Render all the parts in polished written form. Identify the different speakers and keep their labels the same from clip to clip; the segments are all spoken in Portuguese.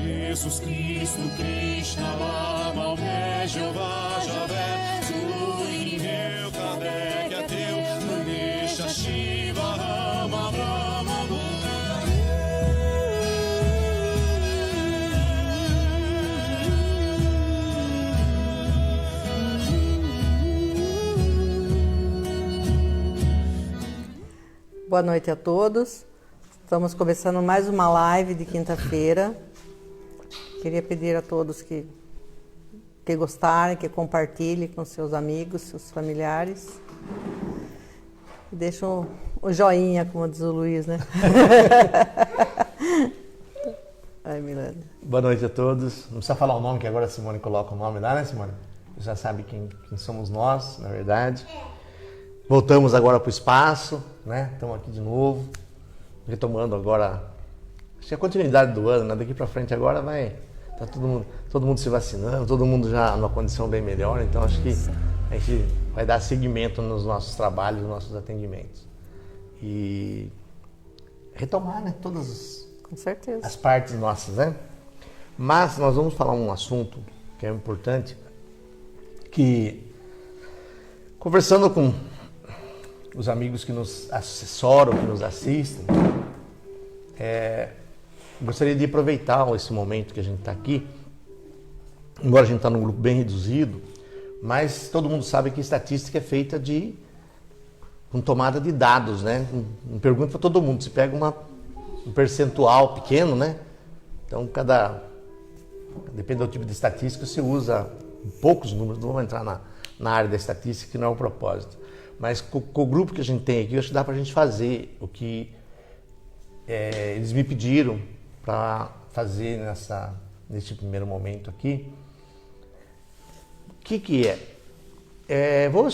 Speaker 1: Jesus Cristo, Krishna, Lama, Omé, Jeová, Javé, Zulu, Inheu, Kardec, Ateu, Ganesha, Shiva, Rama, Brahma,
Speaker 2: Boa noite a todos. Estamos começando mais uma live de quinta-feira. Queria pedir a todos que gostarem, que compartilhem com seus amigos, seus familiares. E deixem o joinha, como diz o Luiz, né? Ai, Milena.
Speaker 3: Boa noite a todos. Não precisa falar o nome, que agora a Simone coloca o nome lá, né, Simone? Você já sabe quem somos nós, na verdade. Voltamos agora para o espaço, né? Estamos aqui de novo, retomando agora, acho que a continuidade do ano, né? Daqui para frente agora vai, tá todo mundo se vacinando, todo mundo já numa condição bem melhor, então acho que a gente vai dar seguimento nos nossos trabalhos, nos nossos atendimentos. E retomar, né? Todas
Speaker 2: Com certeza.
Speaker 3: as partes nossas, né? Mas nós vamos falar um assunto que é importante, que conversando com os amigos que nos assessoram, que nos assistem, gostaria de aproveitar esse momento que a gente está aqui, embora a gente está num grupo bem reduzido, mas todo mundo sabe que estatística é feita com tomada de dados, né? Não pergunta para todo mundo, se pega um percentual pequeno, né? Então, depende do tipo de estatística, você usa poucos números, não vamos entrar na área da estatística, que não é o propósito. Mas com o grupo que a gente tem aqui, acho que dá para a gente fazer o que eles me pediram para fazer nesse primeiro momento aqui. O que é? Vou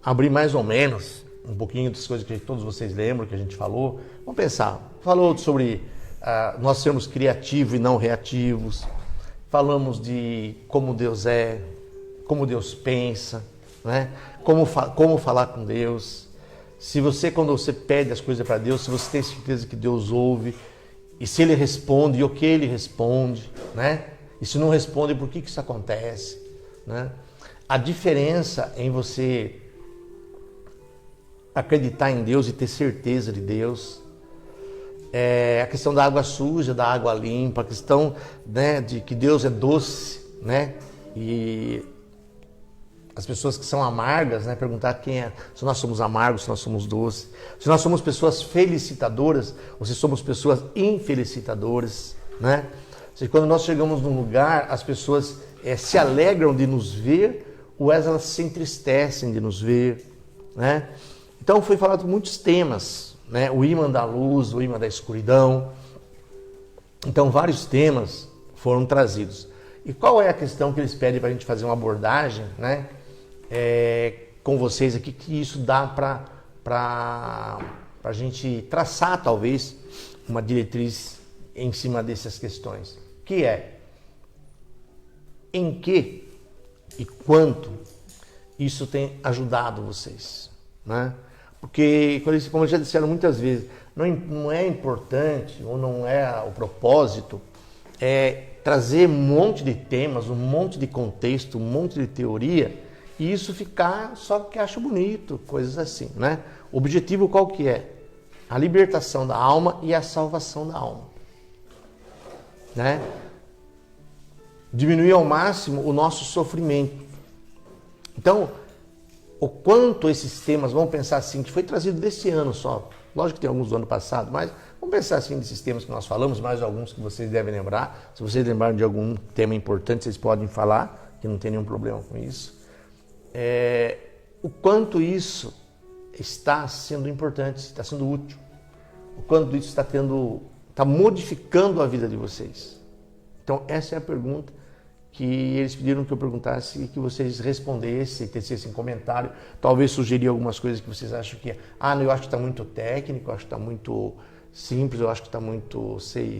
Speaker 3: abrir mais ou menos um pouquinho das coisas que todos vocês lembram, que a gente falou. Vamos pensar. Falou sobre nós sermos criativos e não reativos. Falamos de como Deus é, como Deus pensa, né? Como falar com Deus. Quando você pede as coisas para Deus, se você tem certeza que Deus ouve, e se Ele responde, e o que Ele responde, né? E se não responde, por que isso acontece, né? A diferença em você acreditar em Deus e ter certeza de Deus, a questão da água suja, da água limpa, a questão, né, de que Deus é doce, né? E as pessoas que são amargas, né, perguntar se nós somos amargos, se nós somos doces, se nós somos pessoas felicitadoras ou se somos pessoas infelicitadoras, né? Se quando nós chegamos num lugar, as pessoas se alegram de nos ver ou elas se entristecem de nos ver, né? Então foi falado muitos temas, né? O imã da luz, o imã da escuridão. Então vários temas foram trazidos. E qual é a questão que eles pedem para a gente fazer uma abordagem, né? Com vocês aqui, que isso dá para a gente traçar, talvez, uma diretriz em cima dessas questões. Que é, em que e quanto isso tem ajudado vocês, né? Porque, como já disseram muitas vezes, não é importante, ou não é o propósito, trazer um monte de temas, um monte de contexto, um monte de teoria, e isso ficar só que acha bonito, coisas assim, né? O objetivo qual que é? A libertação da alma e a salvação da alma, né? Diminuir ao máximo o nosso sofrimento. Então, o quanto esses temas, vamos pensar assim, que foi trazido desse ano só, lógico que tem alguns do ano passado, mas vamos pensar assim nesses temas que nós falamos, mais alguns que vocês devem lembrar. Se vocês lembrarem de algum tema importante, vocês podem falar, que não tem nenhum problema com isso. O quanto isso está sendo importante, está sendo útil, o quanto isso está modificando a vida de vocês. Então essa é a pergunta que eles pediram que eu perguntasse e que vocês respondessem, tecessem comentário, talvez sugerir algumas coisas que vocês acham que eu acho que está muito técnico, eu acho que está muito simples, eu acho que está muito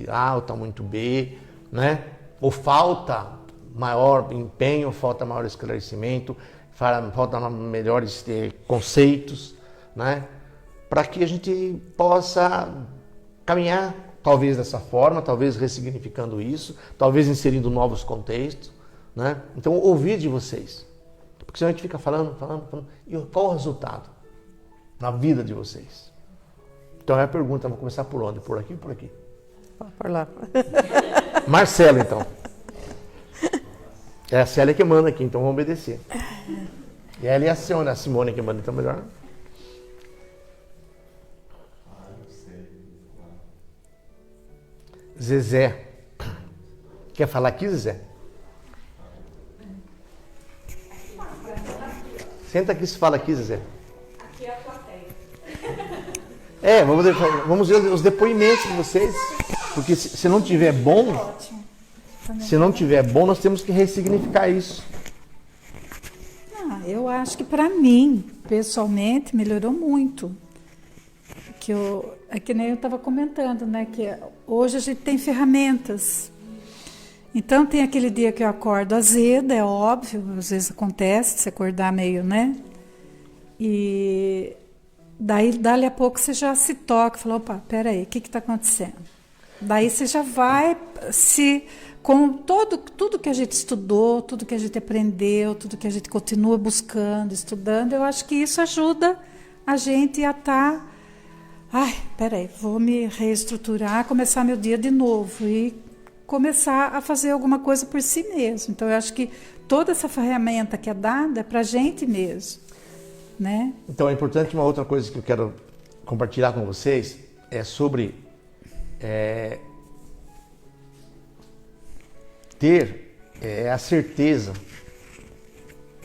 Speaker 3: A, ou está muito B, né? Ou falta maior empenho, falta maior esclarecimento, falta melhores conceitos, né? Para que a gente possa caminhar talvez dessa forma, talvez ressignificando isso, talvez inserindo novos contextos, né? Então, ouvir de vocês. Porque senão a gente fica falando, e qual o resultado na vida de vocês? Então, é a pergunta, vou começar por onde? Por aqui ou por aqui?
Speaker 2: Por lá.
Speaker 3: Marcelo, então. É a Célia que manda aqui, então vamos obedecer. E ela e a Simone que manda, então melhor. Zezé. Quer falar aqui, Zezé? Senta aqui, se fala aqui, Zezé.
Speaker 4: Aqui é a plateia.
Speaker 3: Vamos ver os depoimentos de vocês. Porque se não tiver bom,
Speaker 4: Ótimo.
Speaker 3: se não tiver bom, nós temos que ressignificar isso.
Speaker 4: Eu acho que para mim, pessoalmente, melhorou muito. É que nem eu estava comentando, né? Que hoje a gente tem ferramentas. Então tem aquele dia que eu acordo azeda, é óbvio, às vezes acontece, se acordar meio, né? E daí, dali a pouco, você já se toca, fala, opa, peraí, o que está acontecendo? Daí você já vai com tudo que a gente estudou, tudo que a gente aprendeu, tudo que a gente continua buscando, estudando, eu acho que isso ajuda a gente a estar, peraí, vou me reestruturar, começar meu dia de novo e começar a fazer alguma coisa por si mesmo. Então, eu acho que toda essa ferramenta que é dada é para a gente mesmo, né?
Speaker 3: Então, é importante uma outra coisa que eu quero compartilhar com vocês, é sobre ter a certeza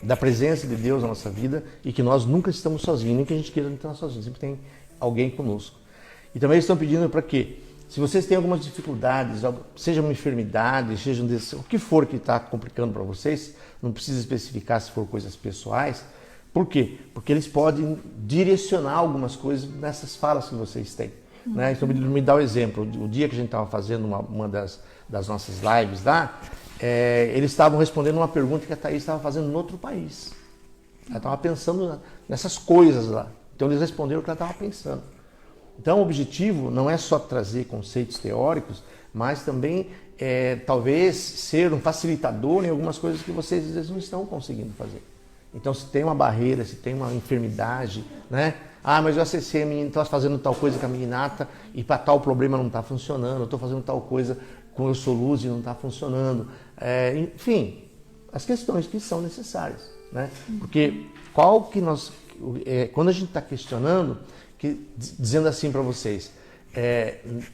Speaker 3: da presença de Deus na nossa vida e que nós nunca estamos sozinhos, nem que a gente queira estar sozinho, sempre tem alguém conosco. E também estão pedindo para quê? Se vocês têm algumas dificuldades, seja uma enfermidade, seja o que for que está complicando para vocês, não precisa especificar se for coisas pessoais. Por quê? Porque eles podem direcionar algumas coisas nessas falas que vocês têm. Né? Então, me dá o exemplo. O dia que a gente estava fazendo uma das nossas lives lá, eles estavam respondendo uma pergunta que a Thaís estava fazendo em outro país. Ela estava pensando nessas coisas lá. Então, eles responderam o que ela estava pensando. Então, o objetivo não é só trazer conceitos teóricos, mas também, talvez, ser um facilitador em algumas coisas que vocês, às vezes, não estão conseguindo fazer. Então, se tem uma barreira, se tem uma enfermidade, né? Mas eu acessei a menina, estou fazendo tal coisa com a meninata e para tal problema não está funcionando, eu estou fazendo tal coisa com o Soluz e não está funcionando. Enfim, as questões que são necessárias, né? Porque quando a gente está questionando, dizendo assim para vocês,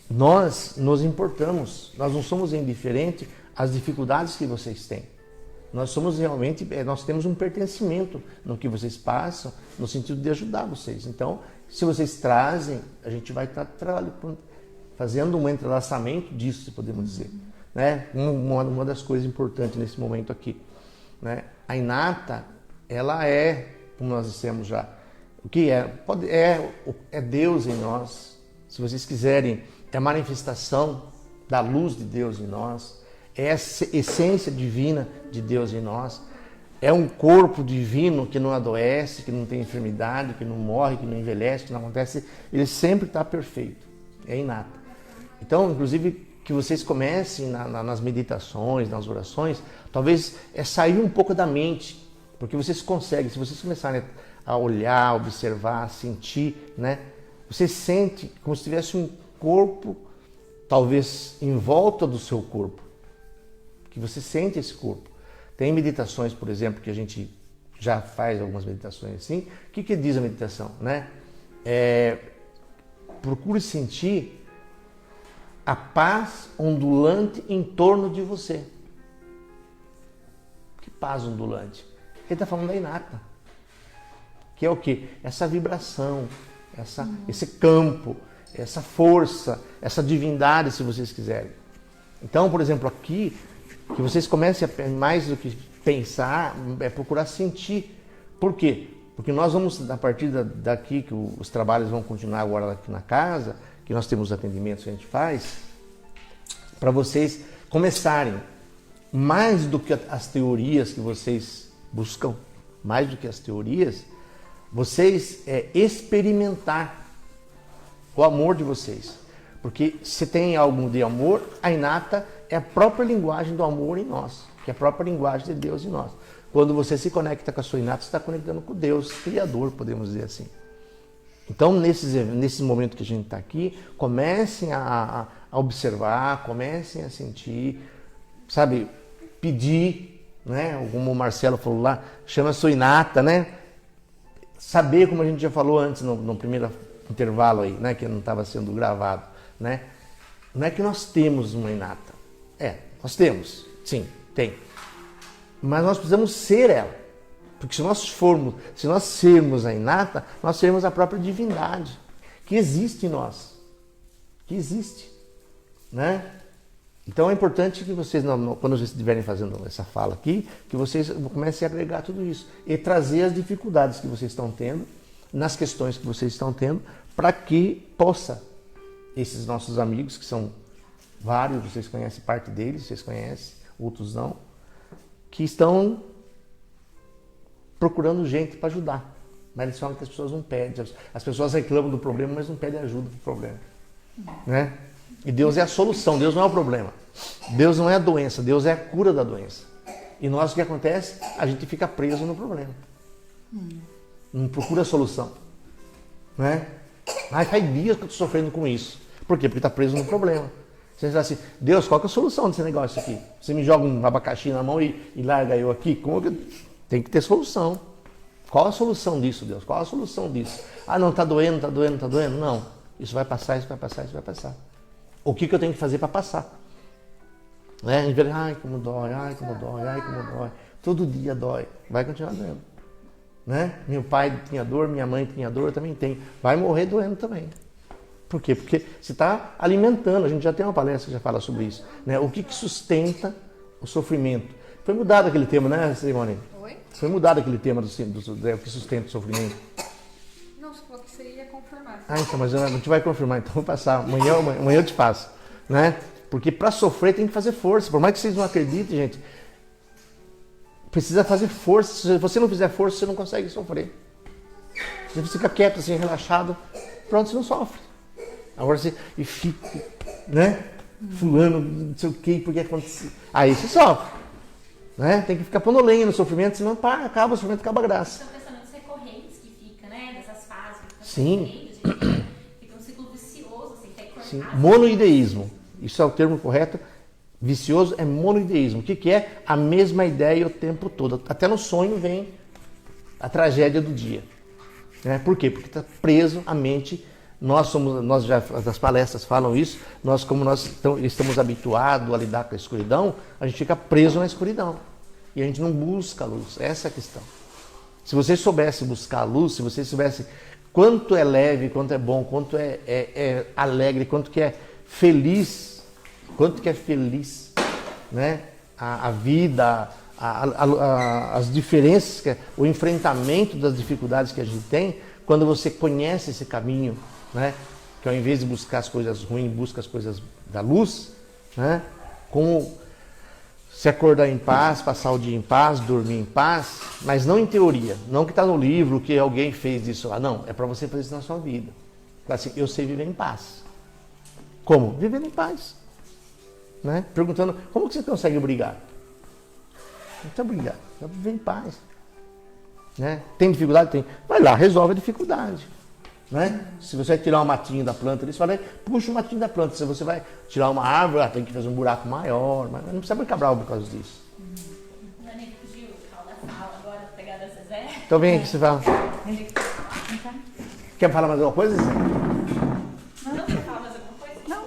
Speaker 3: nós nos importamos, nós não somos indiferentes às dificuldades que vocês têm. Nós somos realmente, nós temos um pertencimento no que vocês passam, no sentido de ajudar vocês. Então, se vocês trazem, a gente vai estar fazendo um entrelaçamento disso, se podemos dizer. Né? Uma das coisas importantes nesse momento aqui. Né? A Inata, ela como nós dissemos já, o que é? É Deus em nós. Se vocês quiserem, é a manifestação da luz de Deus em nós. É a essência divina de Deus em nós. É um corpo divino que não adoece, que não tem enfermidade, que não morre, que não envelhece, que não acontece. Ele sempre está perfeito. É inato. Então, inclusive, que vocês comecem nas meditações, nas orações, talvez sair um pouco da mente. Porque vocês conseguem, se vocês começarem a olhar, observar, sentir, né? Você sente como se tivesse um corpo, talvez em volta do seu corpo. Que você sente esse corpo. Tem meditações, por exemplo, que a gente já faz algumas meditações assim. O que diz a meditação? Né? Procure sentir a paz ondulante em torno de você. Que paz ondulante? Ele está falando da Inata. Que é o quê? Essa vibração, esse campo, essa força, essa divindade, se vocês quiserem. Então, por exemplo, aqui, que vocês comecem a, mais do que pensar, procurar sentir. Por quê? Porque nós vamos, a partir daqui, que os trabalhos vão continuar agora aqui na casa, que nós temos atendimentos que a gente faz, para vocês começarem, mais do que as teorias que vocês buscam, mais do que as teorias, vocês experimentar o amor de vocês. Porque se tem algo de amor, a Inata é a própria linguagem do amor em nós, que é a própria linguagem de Deus em nós. Quando você se conecta com a sua Inata, você está conectando com Deus, Criador, podemos dizer assim. Então, nesses momentos que a gente está aqui, comecem a observar, comecem a sentir, sabe, pedir, né? Como o Marcelo falou lá, chama a sua Inata, né? Saber, como a gente já falou antes, no primeiro intervalo aí, né? Que não estava sendo gravado, né? Não é que nós temos uma Inata. Nós temos, sim, tem. Mas nós precisamos ser ela. Porque se nós sermos a Inata, nós seremos a própria divindade que existe em nós. Que existe. Né? Então é importante que vocês, quando vocês estiverem fazendo essa fala aqui, que vocês comecem a agregar tudo isso. E trazer as dificuldades que vocês estão tendo, nas questões que vocês estão tendo, para que possa, esses nossos amigos, que são vários, vocês conhecem parte deles, vocês conhecem, outros não, que estão procurando gente para ajudar. Mas eles falam que as pessoas não pedem. As pessoas reclamam do problema, mas não pedem ajuda para o problema. Né? E Deus é a solução, Deus não é o problema. Deus não é a doença, Deus é a cura da doença. E nós, o que acontece? A gente fica preso no problema. Não procura a solução. Né? Faz dias que eu estou sofrendo com isso. Por quê? Porque está preso no problema. Você diz assim, Deus, qual que é a solução desse negócio aqui? Você me joga um abacaxi na mão e larga eu aqui? Como que... Tem que ter solução. Qual a solução disso, Deus? Qual a solução disso? Ah, não, está doendo, está doendo, está doendo. Não, isso vai passar, isso vai passar, isso vai passar. O que eu tenho que fazer para passar? Né? A gente vê, ai, como dói, ai, como dói, ai, como dói. Todo dia dói. Vai continuar doendo. Né? Meu pai tinha dor, minha mãe tinha dor, eu também tenho. Vai morrer doendo também. Por quê? Porque você está alimentando. A gente já tem uma palestra que já fala sobre isso. Né? O que sustenta o sofrimento? Foi mudado aquele tema, né, Simone?
Speaker 5: Oi?
Speaker 3: Foi mudado aquele tema do que sustenta o sofrimento.
Speaker 5: Não, você falou que você ia confirmar.
Speaker 3: Ah, então, mas a gente vai confirmar, então vou passar. Amanhã eu te passo. Né? Porque para sofrer tem que fazer força. Por mais que vocês não acreditem, gente, precisa fazer força. Se você não fizer força, você não consegue sofrer. Você fica quieto, assim, relaxado, pronto, você não sofre. Agora você fica, né? Fulano, não sei o que, porque aconteceu. Aí você sofre. Né? Tem que ficar pondo lenha no sofrimento, senão acaba o sofrimento, acaba a graça.
Speaker 6: São pensamentos recorrentes que ficam, né? Dessas fases.
Speaker 3: Sim.
Speaker 6: Fica um ciclo vicioso, assim, tem que cortar.
Speaker 3: Sim. Monoideísmo. Isso é o termo correto. Vicioso é monoideísmo. O que é? A mesma ideia o tempo todo. Até no sonho vem a tragédia do dia. Né? Por quê? Porque está preso a mente. Nós já, as palestras falam isso, como nós estamos habituados a lidar com a escuridão, a gente fica preso na escuridão. E a gente não busca a luz. Essa é a questão. Se você soubesse buscar a luz, se você soubesse quanto é leve, quanto é bom, quanto é alegre, quanto que é feliz, né? A vida, as diferenças, o enfrentamento das dificuldades que a gente tem, quando você conhece esse caminho, né? Que ao invés de buscar as coisas ruins, busca as coisas da luz, né? Como se acordar em paz, passar o dia em paz, dormir em paz, mas não em teoria, não que está no livro, que alguém fez isso lá, não, é para você fazer isso na sua vida. Assim, eu sei viver em paz. Como? Vivendo em paz. Né? Perguntando, como que você consegue brigar? Não precisa brigar, precisa viver em paz. Né? Tem dificuldade? Tem. Vai lá, resolve a dificuldade. Né? Se você vai tirar um matinho da planta, eles falam, puxa o matinho da planta. Se você vai tirar uma árvore, tem que fazer um buraco maior, mas não precisa ficar bravo por causa disso.
Speaker 6: Não é nem que fugiu, fala da fala agora, pegar da Zezé.
Speaker 3: Então vem aqui, você fala. Quer falar mais alguma coisa, Zé?
Speaker 6: Não, você fala mais alguma coisa?
Speaker 5: Não.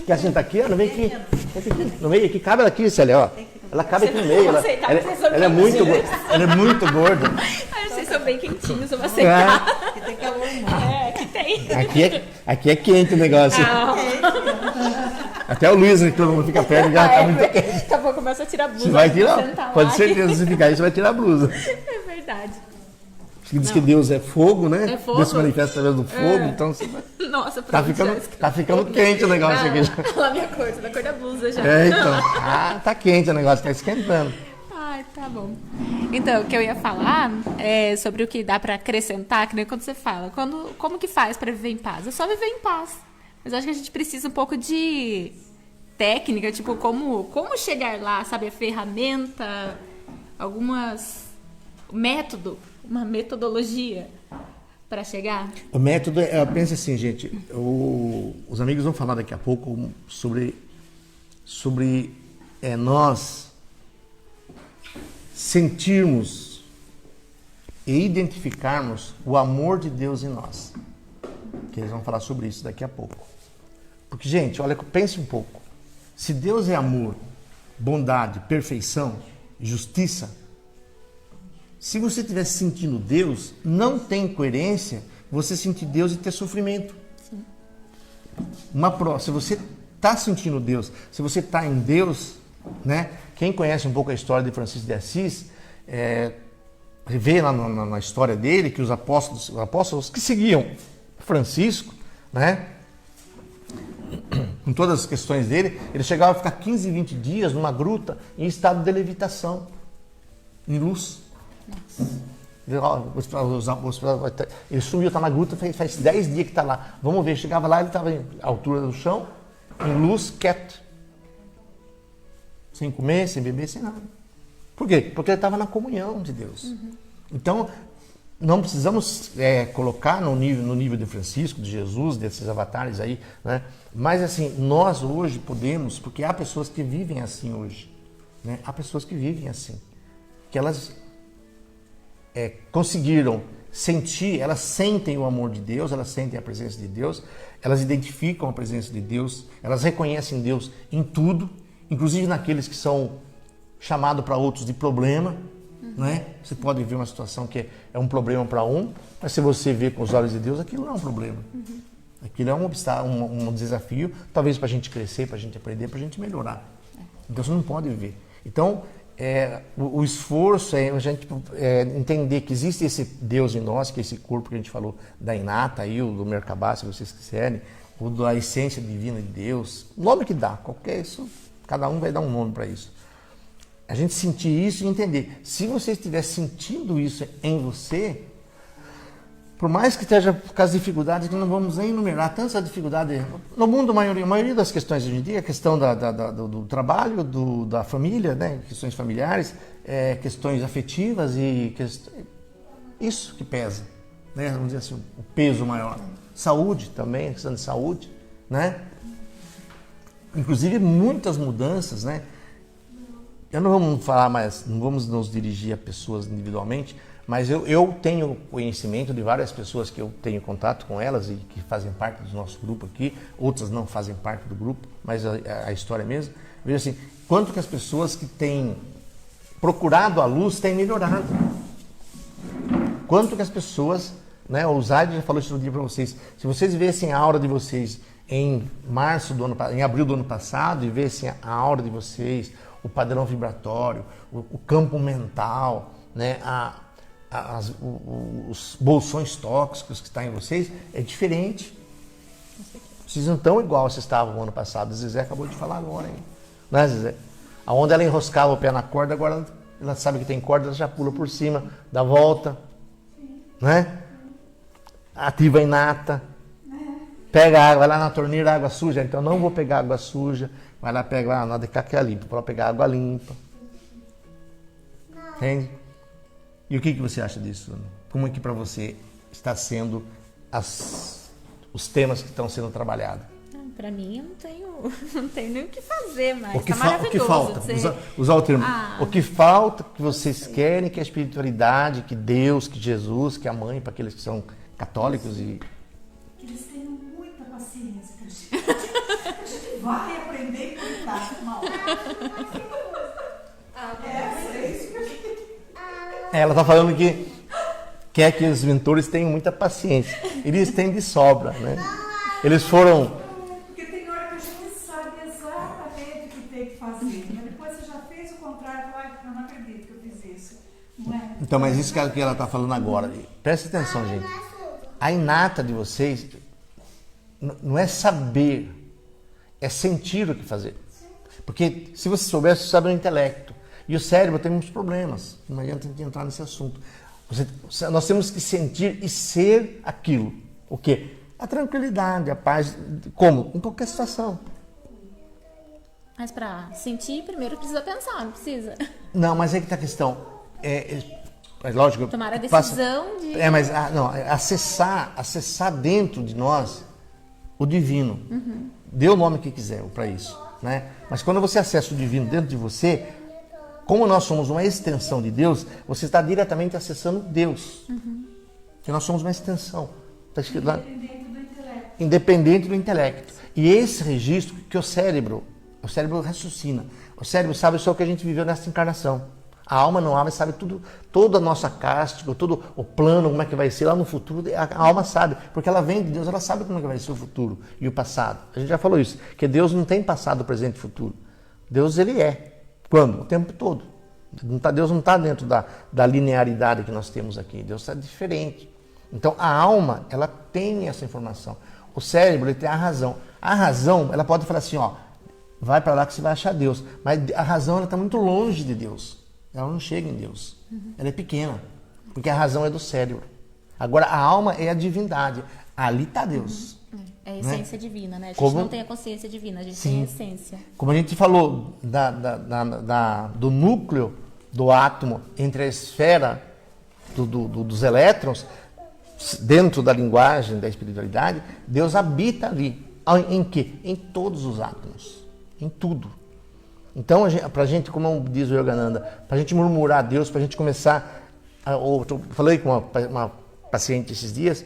Speaker 3: Quer sentar aqui? Não, vem aqui. Senta aqui. No meio aqui, cabe ela aqui, Célia, ó. Ela cabe aqui no meio. Ela é muito gorda. Ela é muito gorda.
Speaker 6: Ai, vocês são bem quentinhos, eu vou aceitar.
Speaker 2: Que tem calor, não.
Speaker 6: Que tem.
Speaker 3: Aqui é quente o negócio. Até o Luiz, que todo mundo fica perto, já tá muito quente.
Speaker 6: Daqui a pouco começa a tirar a blusa.
Speaker 3: Você vai
Speaker 6: sentar
Speaker 3: tirar?
Speaker 6: lá.
Speaker 3: Pode ter certeza, se ficar aí, você vai tirar a blusa.
Speaker 6: É verdade.
Speaker 3: Diz que Deus é fogo, né?
Speaker 6: É fogo.
Speaker 3: Deus se manifesta através do fogo, então você vai...
Speaker 6: Nossa,
Speaker 3: Tá ficando quente o negócio aqui.
Speaker 6: Olha a minha cor, tá da cor da blusa já.
Speaker 3: Então. Tá quente o negócio, tá esquentando.
Speaker 6: Ai, tá bom. Então, o que eu ia falar é sobre o que dá pra acrescentar, que nem quando você fala. Como que faz pra viver em paz? É só viver em paz. Mas eu acho que a gente precisa um pouco de técnica, tipo, como chegar lá, sabe? A ferramenta, uma metodologia para chegar.
Speaker 3: O método, eu penso assim, gente, os amigos vão falar daqui a pouco sobre nós sentirmos e identificarmos o amor de Deus em nós. Que eles vão falar sobre isso daqui a pouco. Porque, gente, olha, pense um pouco. Se Deus é amor, bondade, perfeição, justiça, se você estiver sentindo Deus, não tem coerência você sentir Deus e ter sofrimento.
Speaker 6: Sim.
Speaker 3: Se você está sentindo Deus, se você está em Deus, né? Quem conhece um pouco a história de Francisco de Assis, vê lá na história dele que os apóstolos que seguiam Francisco, né? Com todas as questões dele, ele chegava a ficar 15, 20 dias numa gruta em estado de levitação, em luz. Ele sumiu, está na gruta, faz 10 dias que está lá. Vamos ver, chegava lá, ele estava à altura do chão, em luz, quieto. Sem comer, sem beber, sem nada. Por quê? Porque ele estava na comunhão de Deus. Uhum. Então, não precisamos colocar no nível de Francisco, de Jesus, desses avatares aí, né? Mas assim, nós hoje podemos, porque há pessoas que vivem assim hoje, né? Há pessoas que vivem assim, que elas conseguiram sentir, elas sentem o amor de Deus, elas sentem a presença de Deus, elas identificam a presença de Deus, elas reconhecem Deus em tudo, inclusive naqueles que são chamados para outros de problema. Né? Você pode ver uma situação que é um problema para um, mas se você vê com os olhos de Deus, aquilo não é um problema. Uhum. Aquilo é um obstáculo, um desafio, talvez para a gente crescer, para a gente aprender, para a gente melhorar. Então você não pode ver. Então, o esforço é a gente entender que existe esse Deus em nós, que é esse corpo que a gente falou da Inata, aí, ou do Merkabah, se vocês quiserem, ou da essência divina de Deus, o nome que dá, qualquer isso, cada um vai dar um nome para isso. A gente sentir isso e entender. Se você estiver sentindo isso em você, por mais que esteja com as dificuldades, que não vamos nem enumerar tantas dificuldades. No mundo, a maioria das questões hoje em dia, a questão do trabalho, da família, né? Questões familiares, questões afetivas e isso que pesa. Né? Vamos dizer assim, o peso maior. Saúde também, a questão de saúde. Né? Inclusive, muitas mudanças, né? Eu não vamos falar mais, não vamos nos dirigir a pessoas individualmente, mas eu tenho conhecimento de várias pessoas que eu tenho contato com elas e que fazem parte do nosso grupo aqui, outras não fazem parte do grupo, mas a história é mesmo. Veja assim, quanto que as pessoas que têm procurado a luz têm melhorado. Quanto que as pessoas, né, o Zaid já falou isso no dia para vocês, se vocês vissem a aura de vocês em abril do ano passado e vissem a aura de vocês, o padrão vibratório, o campo mental, né, os bolsões tóxicos que estão em vocês, é diferente. Vocês não estão igual vocês estavam no ano passado. A Zezé acabou de falar agora, hein? Não é, Zezé? Aonde ela enroscava o pé na corda, agora ela sabe que tem corda, ela já pula por cima, dá volta, né? Ativa a Inata. Pega água, vai lá na torneira, água suja, então não vou pegar água suja. Vai lá, pega nada de caca limpa, para pegar água limpa. Entende? E o que você acha disso, Ana? Como é que para você está sendo os temas que estão sendo trabalhados?
Speaker 6: Para mim, eu não tenho nem o que fazer mais.
Speaker 3: O que,
Speaker 6: maravilhoso.
Speaker 3: O que falta? Usar o termo. O que falta, que vocês querem, que a espiritualidade, que Deus, que Jesus, que a mãe, para aqueles que são católicos e...
Speaker 4: Que eles tenham muita paciência, a gente vai aprender e cuidar mal. É isso que a gente...
Speaker 3: Ela está falando que quer que os mentores tenham muita paciência. Eles têm de sobra, né? Eles foram...
Speaker 4: Porque tem hora que a gente sabe exatamente o que tem que fazer. Mas depois você já fez o contrário. Eu não acredito que eu fiz isso. Não é?
Speaker 3: Então, mas isso que ela está falando agora. Presta atenção, gente. A Inata de vocês não é saber, é sentir o que fazer. Porque se você soubesse, você sabe o intelecto. E o cérebro tem muitos problemas. Não adianta entrar nesse assunto. Nós temos que sentir e ser aquilo. O quê? A tranquilidade, a paz. Como? Em qualquer situação.
Speaker 6: Mas pra sentir, primeiro precisa pensar, não precisa?
Speaker 3: Não, mas aí que está a questão. É lógico.
Speaker 6: Tomar a decisão de...
Speaker 3: Mas não, acessar dentro de nós o divino. Dê o nome que quiser para isso. Né? Mas quando você acessa o divino dentro de você, como nós somos uma extensão de Deus, você está diretamente acessando Deus. Porque nós somos uma extensão. Está escrito lá. Independente do intelecto. E esse registro que o cérebro raciocina. O cérebro sabe só o que a gente viveu nessa encarnação. A alma não sabe, sabe tudo, toda a nossa casca, todo o plano, como é que vai ser lá no futuro. A alma sabe, porque ela vem de Deus, ela sabe como é que vai ser o futuro e o passado. A gente já falou isso, que Deus não tem passado, presente e futuro. Deus, ele é. Quando? O tempo todo. Deus não está dentro da linearidade que nós temos aqui. Deus está diferente. Então, a alma, ela tem essa informação. O cérebro, ele tem a razão. A razão, ela pode falar assim, ó, vai para lá que você vai achar Deus. Mas a razão, ela está muito longe de Deus. Ela não chega em Deus. Ela é pequena. Porque a razão é do cérebro. Agora, a alma é a divindade. Ali está Deus.
Speaker 6: É a essência divina, né? A gente
Speaker 3: Como...
Speaker 6: não tem a consciência divina, a gente
Speaker 3: Sim.
Speaker 6: tem a essência.
Speaker 3: Como a gente falou do núcleo do átomo entre a esfera dos elétrons, dentro da linguagem da espiritualidade, Deus habita ali. Em quê? Em todos os átomos. Em tudo. Então, para a gente, como diz o Yogananda, para a gente murmurar a Deus, para a gente começar... Eu falei com uma paciente esses dias,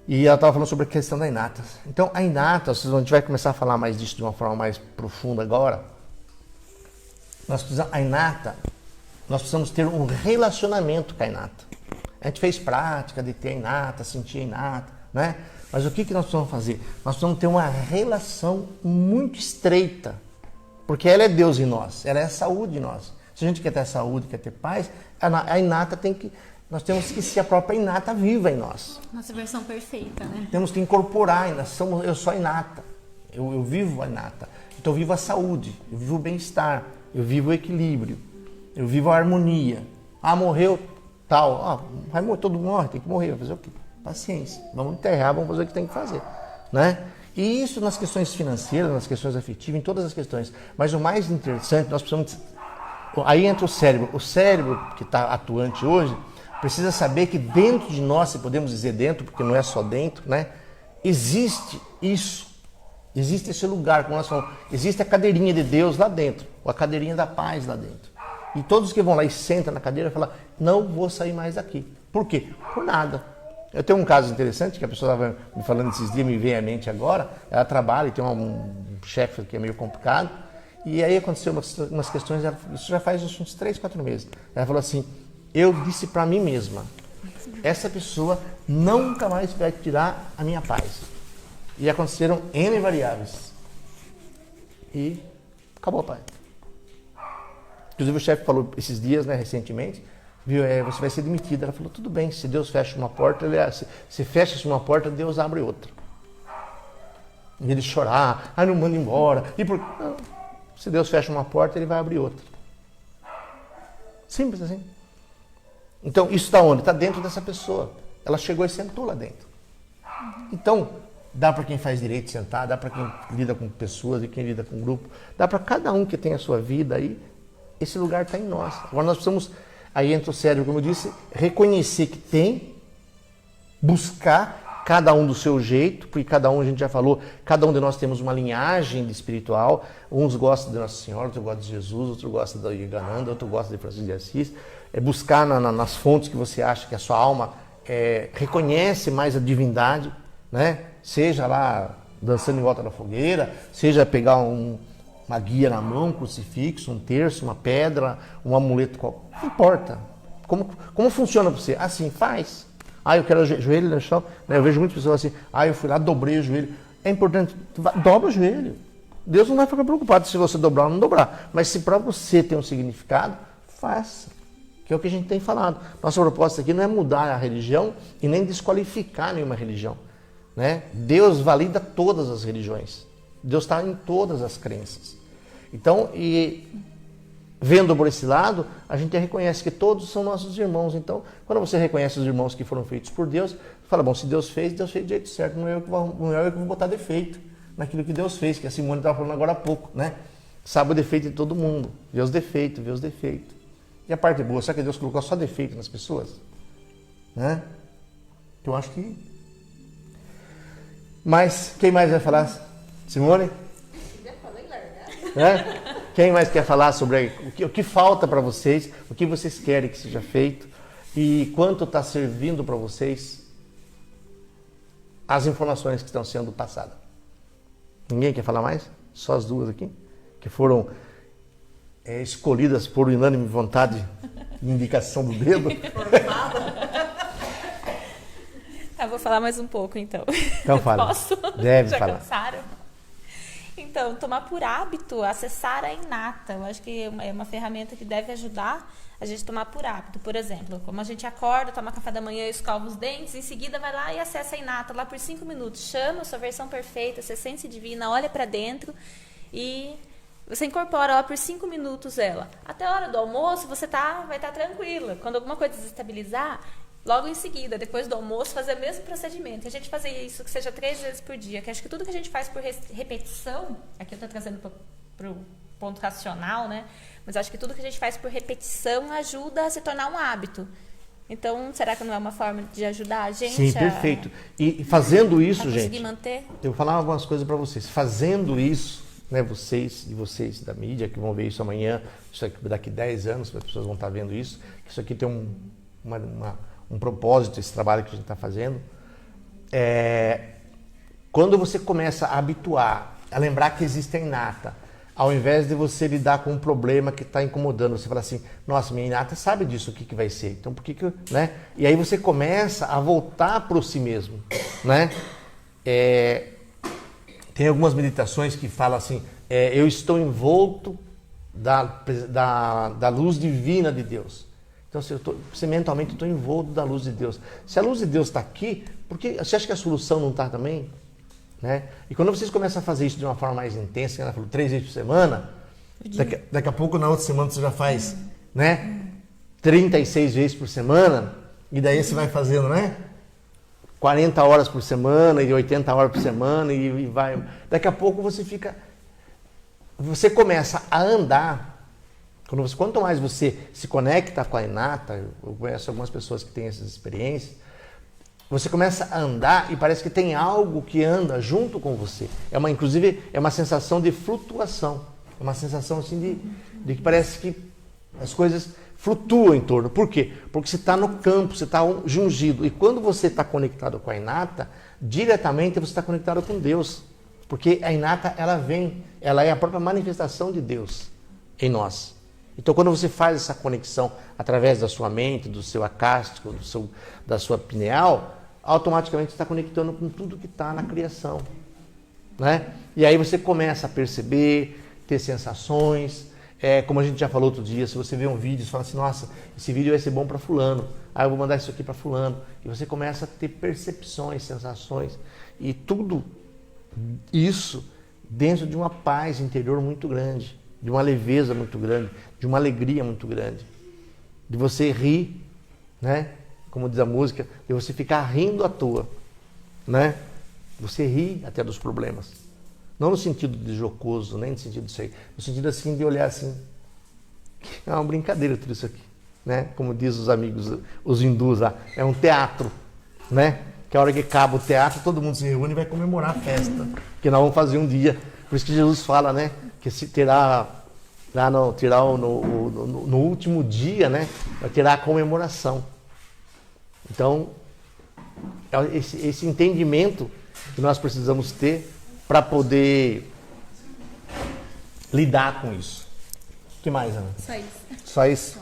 Speaker 3: e ela estava falando sobre a questão da Inata. Então, a Inata, a gente vai começar a falar mais disso de uma forma mais profunda agora. Nós precisamos ter um relacionamento com a Inata. A gente fez prática de ter a Inata, sentir a Inata, né? Mas o que nós precisamos fazer? Nós precisamos ter uma relação muito estreita, porque ela é Deus em nós, ela é a saúde em nós. Se a gente quer ter saúde, quer ter paz, a Inata nós temos que ser a própria Inata viva em nós.
Speaker 6: Nossa versão perfeita, né?
Speaker 3: Temos que incorporar, eu sou a Inata, eu vivo a Inata. Então eu vivo a saúde, eu vivo o bem-estar, eu vivo o equilíbrio, eu vivo a harmonia. Morreu tal, vai morrer, todo mundo morre, tem que morrer, vai fazer o quê? Paciência, vamos enterrar, vamos fazer o que tem que fazer, né? E isso nas questões financeiras, nas questões afetivas, em todas as questões. Mas o mais interessante, nós precisamos... Aí entra o cérebro que está atuante hoje, precisa saber que dentro de nós, se podemos dizer dentro, porque não é só dentro, né? Existe isso, existe esse lugar, como nós falamos, existe a cadeirinha de Deus lá dentro, ou a cadeirinha da paz lá dentro. E todos que vão lá e sentam na cadeira falam, não vou sair mais daqui. Por quê? Por nada. Eu tenho um caso interessante, que a pessoa estava me falando esses dias, me veio à mente agora, ela trabalha e tem um chefe que é meio complicado, e aí aconteceu umas questões, isso já faz uns 3, 4 meses. Ela falou assim, eu disse para mim mesma, essa pessoa nunca mais vai tirar a minha paz. E aconteceram N variáveis. E acabou a paz. Inclusive o chefe falou esses dias, né, recentemente, viu, você vai ser demitida. Ela falou, tudo bem, se Deus fecha uma porta, se fecha uma porta, Deus abre outra. Em vez de chorar, não manda embora. Não, se Deus fecha uma porta, ele vai abrir outra. Simples assim. Então, isso está onde? Está dentro dessa pessoa. Ela chegou e sentou lá dentro. Então, dá para quem faz direito sentar, dá para quem lida com pessoas e quem lida com grupo, dá para cada um que tem a sua vida aí, esse lugar está em nós. Agora nós precisamos, aí entra o cérebro, como eu disse, reconhecer que tem, buscar cada um do seu jeito, porque cada um, a gente já falou, cada um de nós temos uma linhagem espiritual, uns gostam de Nossa Senhora, outros gostam de Jesus, outros gostam da Yogananda, outros gostam de Francisco de Assis, buscar nas fontes que você acha que a sua alma reconhece mais a divindade, né? Seja lá dançando em volta da fogueira, seja pegar uma guia na mão, um crucifixo, um terço, uma pedra, um amuleto, não importa. Como funciona para você? Assim, faz. Eu quero joelho no chão. Eu vejo muitas pessoas assim, eu fui lá, dobrei o joelho. É importante, dobra o joelho. Deus não vai ficar preocupado se você dobrar ou não dobrar. Mas se para você tem um significado, faça. Que é o que a gente tem falado. Nossa proposta aqui não é mudar a religião e nem desqualificar nenhuma religião. Né? Deus valida todas as religiões. Deus está em todas as crenças. Então, vendo por esse lado, a gente reconhece que todos são nossos irmãos. Então, quando você reconhece os irmãos que foram feitos por Deus, fala, bom, se Deus fez do jeito certo, não é eu que vou botar defeito naquilo que Deus fez, que a Simone estava falando agora há pouco, né? Sabe o defeito de todo mundo, vê os defeitos. E a parte boa, será que Deus colocou só defeito nas pessoas? Né? Eu acho que... Mas, quem mais vai falar? Simone?
Speaker 5: Já falei largado.
Speaker 3: Quem mais quer falar sobre o que falta para vocês, o que vocês querem que seja feito e quanto está servindo para vocês as informações que estão sendo passadas? Ninguém quer falar mais? Só as duas aqui? Que foram escolhidas por unânime vontade e indicação do dedo?
Speaker 6: Eu vou falar mais um pouco, então.
Speaker 3: Então fala.
Speaker 6: Posso?
Speaker 3: Deve
Speaker 6: Já
Speaker 3: falar.
Speaker 6: cansaram? Então, tomar por hábito, acessar a Inata. Eu acho que é uma ferramenta que deve ajudar a gente a tomar por hábito. Por exemplo, como a gente acorda, toma café da manhã, escova os dentes, em seguida vai lá e acessa a Inata lá por 5 minutos. Chama a sua versão perfeita, sua essência divina, olha para dentro e você incorpora ela por 5 minutos ela. Até a hora do almoço você vai estar tranquila. Quando alguma coisa desestabilizar, logo em seguida, depois do almoço, fazer o mesmo procedimento. A gente fazer isso que seja 3 vezes por dia. Que acho que tudo que a gente faz por repetição, aqui eu estou trazendo para o ponto racional, né? Mas acho que tudo que a gente faz por repetição ajuda a se tornar um hábito. Então, será que não é uma forma de ajudar a gente?
Speaker 3: Sim, perfeito. E fazendo isso,
Speaker 6: a
Speaker 3: gente,
Speaker 6: conseguir manter?
Speaker 3: eu vou falar algumas coisas para vocês. Fazendo isso, né, vocês da mídia que vão ver isso amanhã, isso aqui, daqui 10 anos, as pessoas vão estar vendo isso, que isso aqui tem um propósito, esse trabalho que a gente está fazendo. Quando você começa a habituar, a lembrar que existe a Inata, ao invés de você lidar com um problema que está incomodando, você fala assim, nossa, minha Inata sabe disso, o que vai ser, então por que né? E aí você começa a voltar para si mesmo, né? Tem algumas meditações que falam assim, eu estou envolto da luz divina de Deus. Então, você mentalmente estou envolto da luz de Deus. Se a luz de Deus está aqui, por que você acha que a solução não está também? Né? E quando vocês começam a fazer isso de uma forma mais intensa, que ela falou 3 vezes por semana, daqui a pouco na outra semana você já faz, né? 36 vezes por semana, e daí você vai fazendo, né? 40 horas por semana e 80 horas por semana e vai. Daqui a pouco você começa a andar. Quanto mais você se conecta com a Inata, eu conheço algumas pessoas que têm essas experiências, você começa a andar e parece que tem algo que anda junto com você. Inclusive, é uma sensação de flutuação. É uma sensação assim de que parece que as coisas flutuam em torno. Por quê? Porque você está no campo, você está jungido. E quando você está conectado com a Inata, diretamente você está conectado com Deus. Porque a Inata, ela é a própria manifestação de Deus em nós. Então, quando você faz essa conexão através da sua mente, do seu acástico, da sua pineal, automaticamente você está conectando com tudo que está na criação. Né? E aí você começa a perceber, ter sensações. Como a gente já falou outro dia, se você vê um vídeo e fala assim, nossa, esse vídeo vai ser bom para fulano, eu vou mandar isso aqui para fulano. E você começa a ter percepções, sensações. E tudo isso dentro de uma paz interior muito grande, de uma leveza muito grande, de uma alegria muito grande, de você rir, né? Como diz a música, de você ficar rindo à toa, né? Você ri até dos problemas, não no sentido de jocoso, nem no sentido disso aí, no sentido assim de olhar assim, é uma brincadeira tudo isso aqui, né? Como diz os amigos, os hindus lá, é um teatro, né? Que a hora que acaba o teatro, todo mundo se reúne e vai comemorar a festa, que nós vamos fazer um dia. Por isso que Jesus fala, né? Que se terá lá no último dia, né? Vai ter a comemoração. Então, é esse entendimento que nós precisamos ter para poder lidar com isso. O que mais, Ana?
Speaker 5: Só isso.
Speaker 3: Só isso?